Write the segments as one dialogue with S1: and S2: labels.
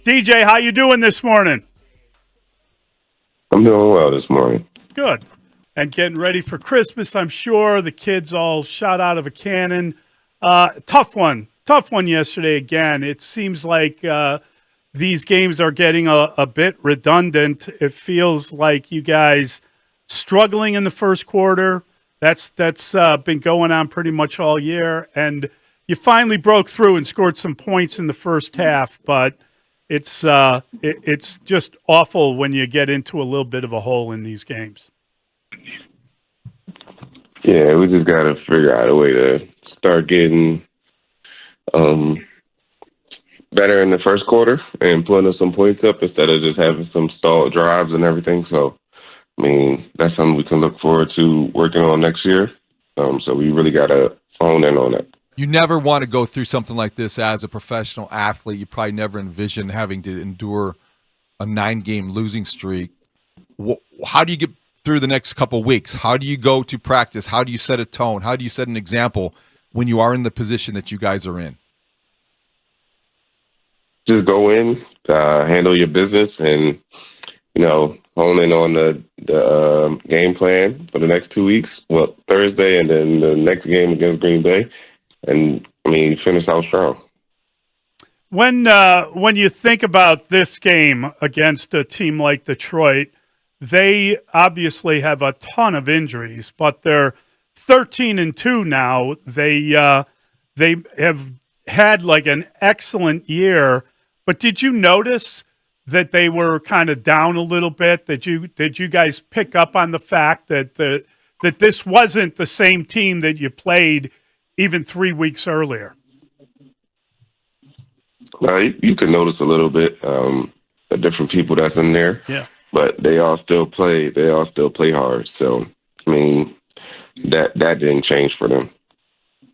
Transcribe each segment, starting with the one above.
S1: DJ, how you doing this morning?
S2: I'm doing well this morning.
S1: Good. And getting ready for Christmas, I'm sure. The kids all shot out of a cannon. Tough one yesterday again. It seems like these games are getting a bit redundant. It feels like you guys struggling in the first quarter. That's been going on pretty much all year. And you finally broke through and scored some points in the first half, but it's just awful when you get into a little bit of a hole in these games.
S2: Yeah, we just got to figure out a way to start getting better in the first quarter and putting some points up instead of just having some stalled drives and everything. So, I mean, that's something we can look forward to working on next year. So we really got to hone in on it.
S3: You never want to go through something like this as a professional athlete. You probably never envisioned having to endure a 9-game losing streak. How do you get through the next couple of weeks? How do you go to practice? How do you set a tone? How do you set an example when you are in the position that you guys are in?
S2: Just go in, handle your business, and, hone in on the game plan for the next 2 weeks. Well, Thursday and then the next game against Green Bay. And, finish out strong.
S1: When you think about this game against a team like Detroit, they obviously have a ton of injuries, but they're 13-2 now. They have had like an excellent year. But did you notice that they were kind of down a little bit? Did you guys pick up on the fact that that this wasn't the same team that you played even 3 weeks earlier?
S2: Well, you can notice a little bit the different people that's in there.
S1: Yeah.
S2: But they all still play. They all still play hard. So, that didn't change for them.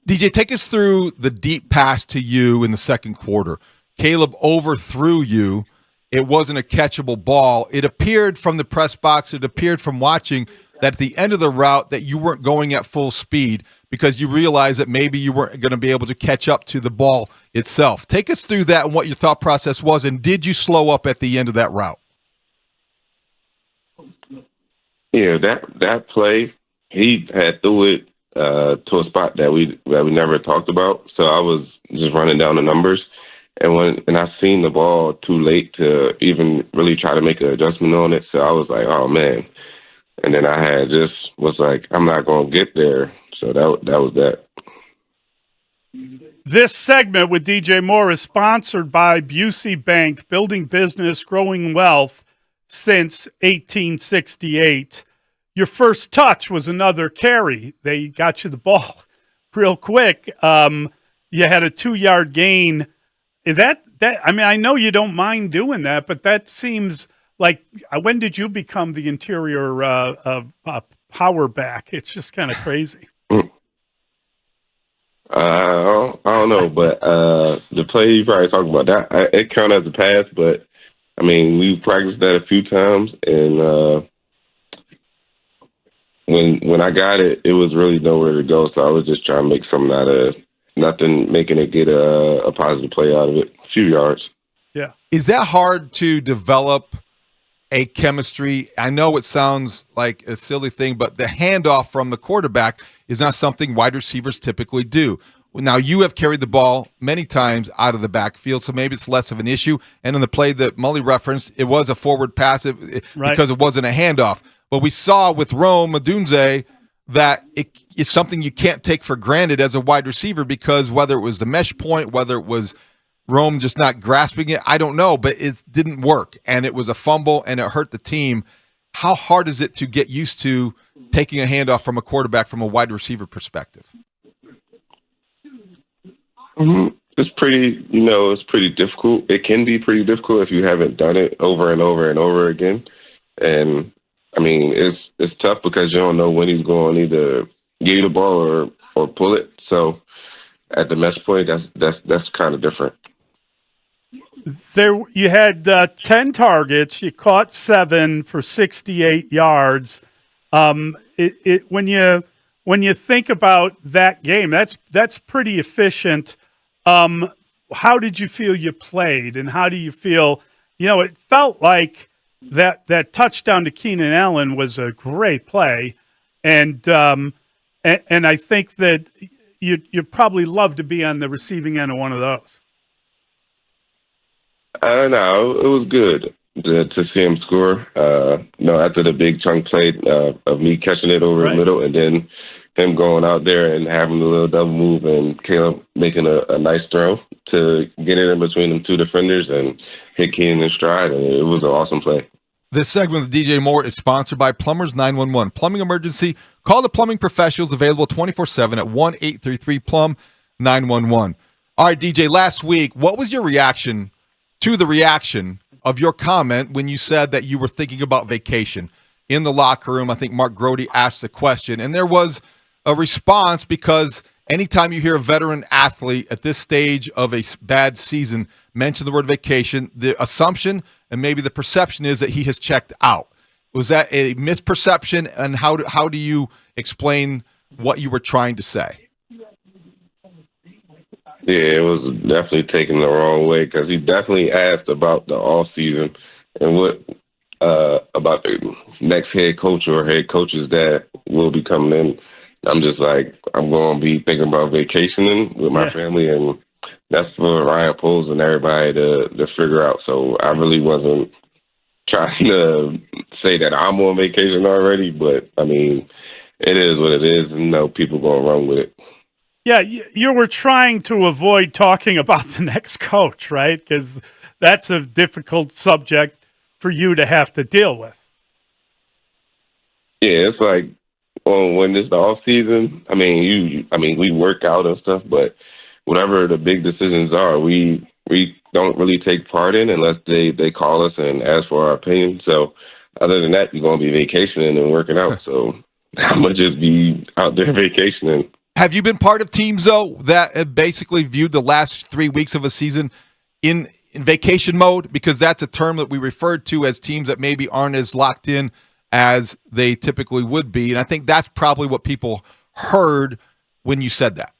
S3: DJ, take us through the deep pass to you in the second quarter. Caleb overthrew you. It wasn't a catchable ball. It appeared from the press box, it appeared from watching that at the end of the route that you weren't going at full speed because you realized that maybe you weren't going to be able to catch up to the ball itself. Take us through that and what your thought process was, and did you slow up at the end of that route?
S2: Yeah, that play, he had threw it to a spot that we never talked about. So I was just running down the numbers, and I seen the ball too late to even really try to make an adjustment on it. So I was like, oh man. And then I had was like, I'm not going to get there. So that was that.
S1: This segment with DJ Moore is sponsored by Busey Bank, building business, growing wealth since 1868. Your first touch was another carry. They got you the ball real quick. You had a 2-yard gain. I know you don't mind doing that, but that seems like, when did you become the interior power back? It's just kind of crazy.
S2: I don't know, but the play you probably talking about, that it counted as a pass, but we practiced that a few times, and when I got it, it was really nowhere to go. So I was just trying to make something out of nothing, making it get a positive play out of it, a few yards.
S1: Yeah.
S3: Is that hard to develop a chemistry? I know it sounds like a silly thing, but the handoff from the quarterback is not something wide receivers typically do. Now, you have carried the ball many times out of the backfield, so maybe it's less of an issue. And in the play that Mully referenced, it was a forward pass because it wasn't a handoff. But we saw with Rome Odunze that it is something you can't take for granted as a wide receiver, because whether it was the mesh point, whether it was Rome just not grasping it, I don't know, but it didn't work. And it was a fumble, and it hurt the team. How hard is it to get used to taking a handoff from a quarterback from a wide receiver perspective?
S2: It's pretty, it's pretty difficult. It can be pretty difficult if you haven't done it over and over and over again. And it's tough because you don't know when he's going to either give you the ball or pull it. So at the mesh point, that's kind of different.
S1: There, you had 10 targets. You caught 7 for 68 yards. When you think about that game, that's pretty efficient. how did you feel you played, and how do you feel? It felt like that touchdown to Keenan Allen was a great play, and I think that you probably love to be on the receiving end of one of those.
S2: No, it was good to see him score. After the big chunk play of me catching it over the middle, and then him going out there and having a little double move, and Caleb making a nice throw to get it in between them two defenders and hit Keenan in stride, and it was an awesome play.
S3: This segment of DJ Moore is sponsored by Plumbers 911. Plumbing emergency? Call the plumbing professionals, available 24/7 at 1-833-PLUM-911. All right, DJ, last week, what was your reaction to the reaction of your comment when you said that you were thinking about vacation? In the locker room, I think Mark Grody asked the question, and there was a response, because anytime you hear a veteran athlete at this stage of a bad season mention the word vacation, the assumption and maybe the perception is that he has checked out. Was that a misperception, and how do you explain what you were trying to say?
S2: Yeah, it was definitely taken the wrong way, because he definitely asked about the off season and what about the next head coach or head coaches that will be coming in. I'm just like, I'm going to be thinking about vacationing with my family, and that's for Ryan Poles and everybody to figure out. So I really wasn't trying to say that I'm on vacation already, but I mean, it is what it is, and people going to run with it.
S1: Yeah, you were trying to avoid talking about the next coach, right? Because that's a difficult subject for you to have to deal with.
S2: Yeah, it's like, when it's the off season, we work out and stuff, but whatever the big decisions are, we don't really take part in unless they call us and ask for our opinion. So other than that, you're going to be vacationing and working out. So I'm going to just be out there vacationing.
S3: Have you been part of teams, though, that have basically viewed the last 3 weeks of a season in vacation mode? Because that's a term that we referred to as teams that maybe aren't as locked in as they typically would be. And I think that's probably what people heard when you said that.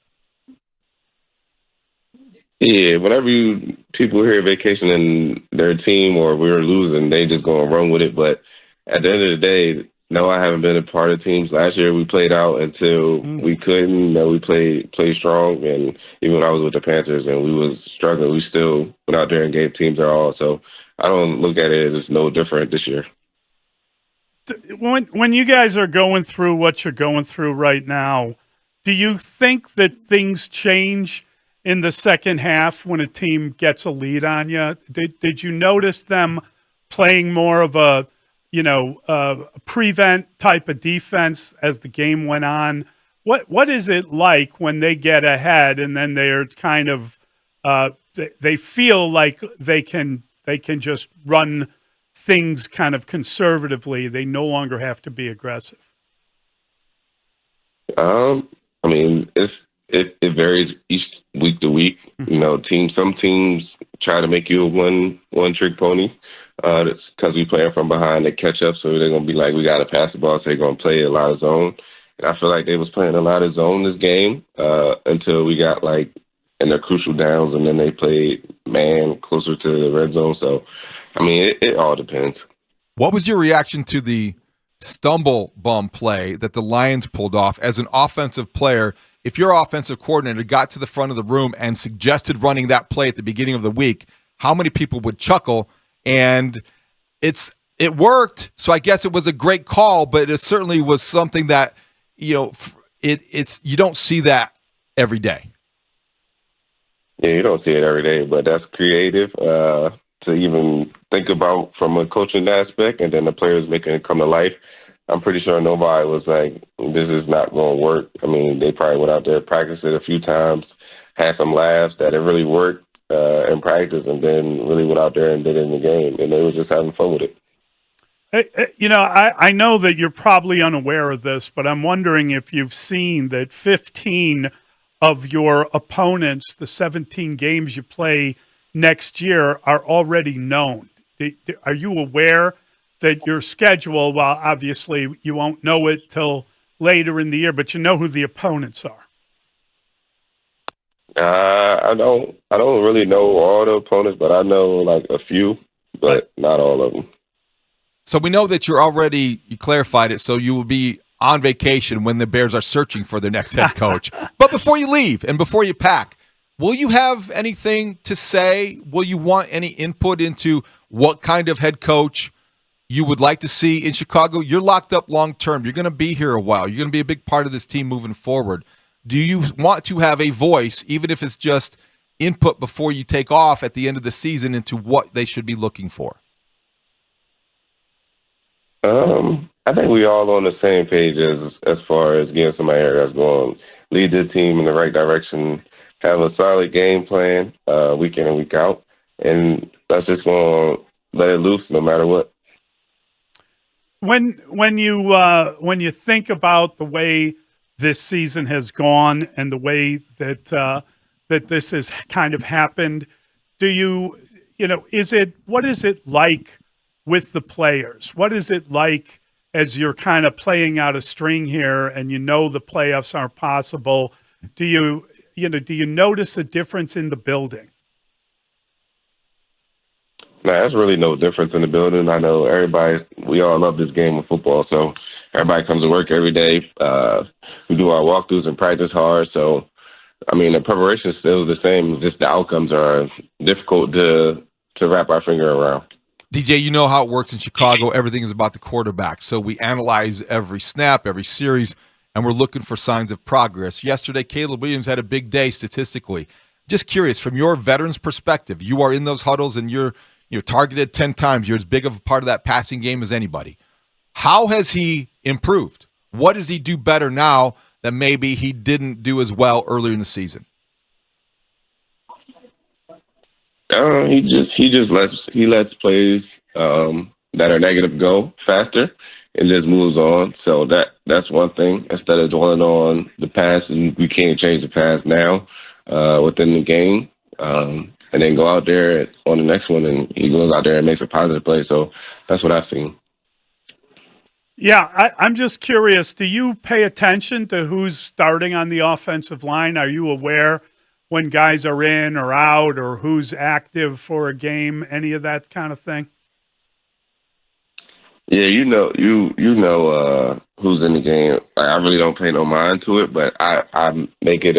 S2: Yeah, whenever people hear vacation and their team or we're losing, they just go and run with it. But at the end of the day, no, I haven't been a part of teams. Last year we played out until we couldn't. We played strong, and even when I was with the Panthers and we was struggling, we still went out there and gave teams our all. So I don't look at it as no different this year.
S1: When you guys are going through what you're going through right now, do you think that things change in the second half when a team gets a lead on you? Did you notice them playing more of a prevent type of defense as the game went on? What is it like when they get ahead and then they're kind of they feel like they can just run things kind of conservatively? They no longer have to be aggressive.
S2: It varies each week to week. Some teams try to make you a one trick pony. That's because we playing from behind. They catch up, so they're gonna be like, we got to pass the ball, so they're gonna play a lot of zone. And I feel like they was playing a lot of zone this game until we got in their crucial downs, and then they played man closer to the red zone. So, it all depends.
S3: What was your reaction to the stumble bum play that the Lions pulled off as an offensive player? If your offensive coordinator got to the front of the room and suggested running that play at the beginning of the week, how many people would chuckle? And it worked, so I guess it was a great call, but it certainly was something that it's you don't see that every day.
S2: Yeah, you don't see it every day, but that's creative to even think about from a coaching aspect, and then the players making it come to life. I'm pretty sure nobody was like, this is not going to work. They probably went out there, practiced it a few times, had some laughs that it really worked in practice, and then really went out there and did it in the game, and they were just having fun with it.
S1: I know that you're probably unaware of this, but I'm wondering if you've seen that 15 of your opponents, the 17 games you play next year, are already known. Are you aware that your schedule, well, obviously you won't know it till later in the year, but you know who the opponents are?
S2: I don't really know all the opponents, but I know like a few,
S1: Right.
S2: but not all of them.
S3: So we know that you clarified it, so you will be on vacation when the Bears are searching for their next head coach. But before you leave and before you pack, will you have anything to say? Will you want any input into what kind of head coach you would like to see in Chicago? You're locked up long term. You're going to be here a while. You're going to be a big part of this team moving forward. Do you want to have a voice, even if it's just input before you take off at the end of the season, into what they should be looking for?
S2: I think we all on the same page as far as getting somebody that's going to lead the team in the right direction, have a solid game plan week in and week out, and that's just going to let it loose no matter what.
S1: When you think about the way this season has gone and the way that that this has kind of happened, do you what is it like with the players? What is it like as you're kind of playing out a string here and you know the playoffs aren't possible? Do you notice a difference in the building?
S2: Nah, there's really no difference in the building. I know we all love this game of football, so everybody comes to work every day. We do our walkthroughs and practice hard, so I mean, the preparation is still the same. Just the outcomes are difficult to wrap our finger around.
S3: DJ, you know how it works in Chicago. Everything is about the quarterback. So we analyze every snap, every series, and we're looking for signs of progress. Yesterday, Caleb Williams had a big day statistically. Just curious, from your veteran's perspective, you are in those huddles and you're targeted 10 times. You're as big of a part of that passing game as anybody. How has he improved? What does he do better now that maybe he didn't do as well earlier in the season?
S2: He lets plays that are negative go faster and just moves on. So that's one thing. Instead of dwelling on the past, and we can't change the past now within the game, and then go out there on the next one, and he goes out there and makes a positive play. So that's what I've seen.
S1: Yeah, I'm just curious. Do you pay attention to who's starting on the offensive line? Are you aware when guys are in or out, or who's active for a game? Any of that kind of thing?
S2: Yeah, you know who's in the game. I really don't pay no mind to it, but I make it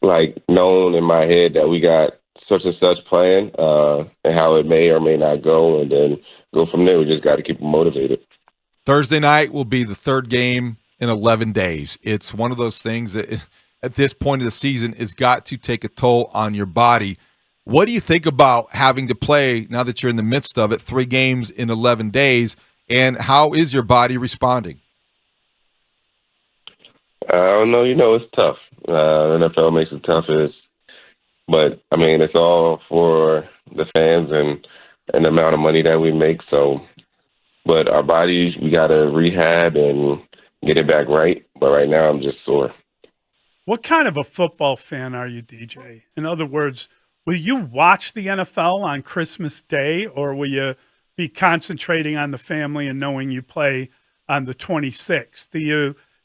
S2: like known in my head that we got such and such playing, and how it may or may not go, and then go from there. We just got to keep them motivated.
S3: Thursday night will be the third game in 11 days. It's one of those things that at this point of the season has got to take a toll on your body. What do you think about having to play, now that you're in the midst of it, 3 games in 11 days, and how is your body responding?
S2: I don't know. It's tough. NFL makes it tough. But, I mean, it's all for the fans and the amount of money that we make. So, but our bodies, we got to rehab and get it back right. But right now I'm just sore.
S1: What kind of a football fan are you, DJ? In other words, will you watch the NFL on Christmas Day, or will you be concentrating on the family and knowing you play on the 26th?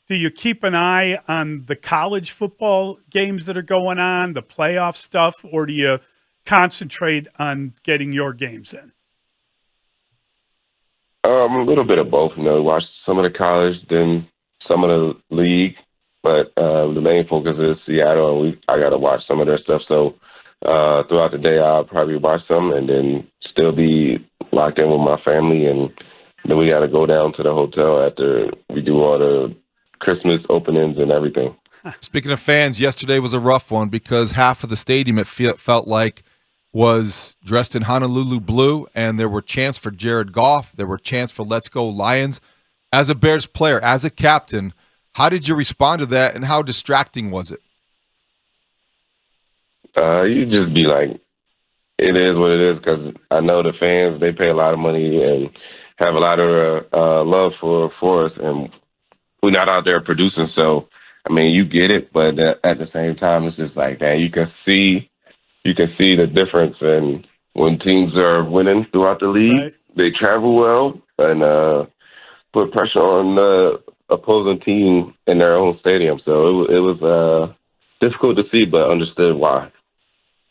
S1: Do you keep an eye on the college football games that are going on, the playoff stuff, or do you concentrate on getting your games in?
S2: A little bit of both. Watch some of the college, then some of the league. But the main focus is Seattle, and I got to watch some of their stuff. So throughout the day, I'll probably watch some and then still be locked in with my family. And then we got to go down to the hotel after we do all the Christmas openings and everything.
S3: Speaking of fans, yesterday was a rough one because half of the stadium, it felt like, was dressed in Honolulu blue, and there were chants for Jared Goff. There were chants for Let's Go Lions. As a Bears player, as a captain, how did you respond to that, and how distracting was it?
S2: You just be like, it is what it is, because I know the fans, they pay a lot of money and have a lot of love for us, and we're not out there producing. So, I mean, you get it, but at the same time, it's just like that. You can see the difference, and when teams are winning throughout the league, right, they travel well and put pressure on the opposing team in their own stadium. So it was difficult to see, but understood why.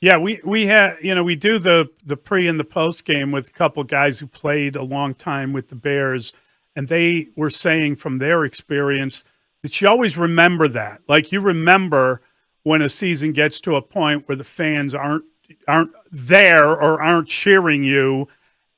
S1: Yeah, we had, we do the pre and the post game with a couple guys who played a long time with the Bears, and they were saying from their experience that you always remember that. Like, you remember when a season gets to a point where the fans aren't there or aren't cheering you,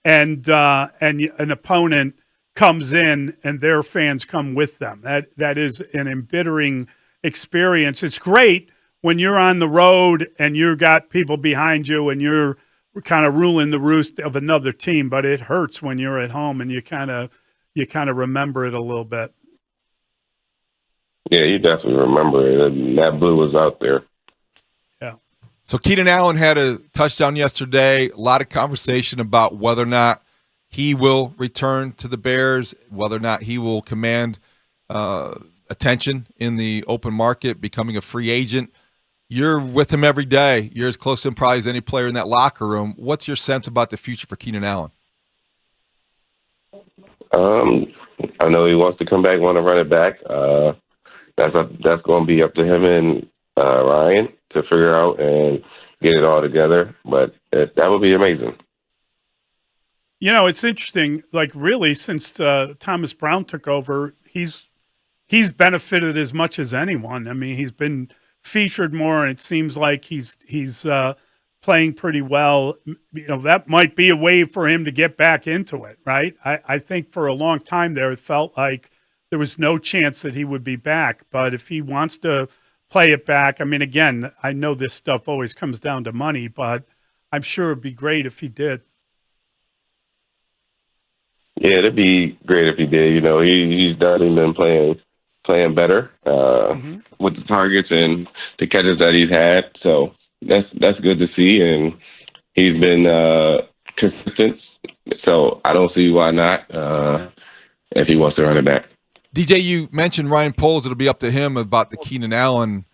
S1: and an opponent comes in and their fans come with them. That is an embittering experience. It's great when you're on the road and you've got people behind you and you're kind of ruling the roost of another team, but it hurts when you're at home and you kind of remember it a little bit.
S2: Yeah, you definitely remember it. And that blue was out there.
S1: Yeah.
S3: So Keenan Allen had a touchdown yesterday. A lot of conversation about whether or not he will return to the Bears, whether or not he will command attention in the open market, becoming a free agent. You're with him every day. You're as close to him probably as any player in that locker room. What's your sense about the future for Keenan Allen?
S2: I know he wants to come back, want to run it back. That's going to be up to him and Ryan to figure out and get it all together. But that would be amazing.
S1: It's interesting. Like, really, since Thomas Brown took over, he's benefited as much as anyone. I mean, he's been featured more, and it seems like he's playing pretty well. That might be a way for him to get back into it, right? I think for a long time there, it felt like there was no chance that he would be back. But if he wants to play it back, I mean, again, I know this stuff always comes down to money, but I'm sure it'd be great if he did.
S2: Yeah, it'd be great if he did. He's definitely been playing better with the targets and the catches that he's had. So that's good to see, and he's been consistent. So I don't see why not if he wants to run it back.
S3: DJ, you mentioned Ryan Poles. It'll be up to him about the Keenan Allen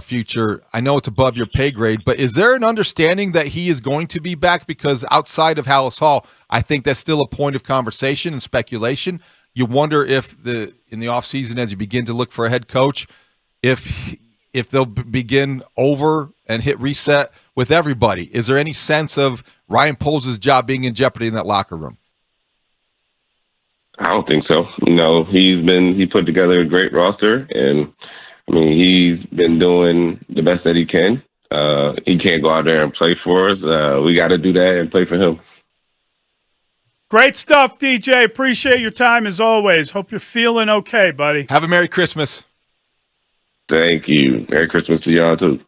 S3: future. I know it's above your pay grade, but is there an understanding that he is going to be back? Because outside of Hallis Hall, I think that's still a point of conversation and speculation. You wonder if in the offseason, as you begin to look for a head coach, if they'll begin over and hit reset with everybody. Is there any sense of Ryan Poles' job being in jeopardy in that locker room?
S2: I don't think so. He put together a great roster, and I mean, he's been doing the best that he can. He can't go out there and play for us. We got to do that and play for him.
S1: Great stuff, DJ. Appreciate your time as always. Hope you're feeling okay, buddy.
S3: Have a Merry Christmas.
S2: Thank you. Merry Christmas to y'all, too.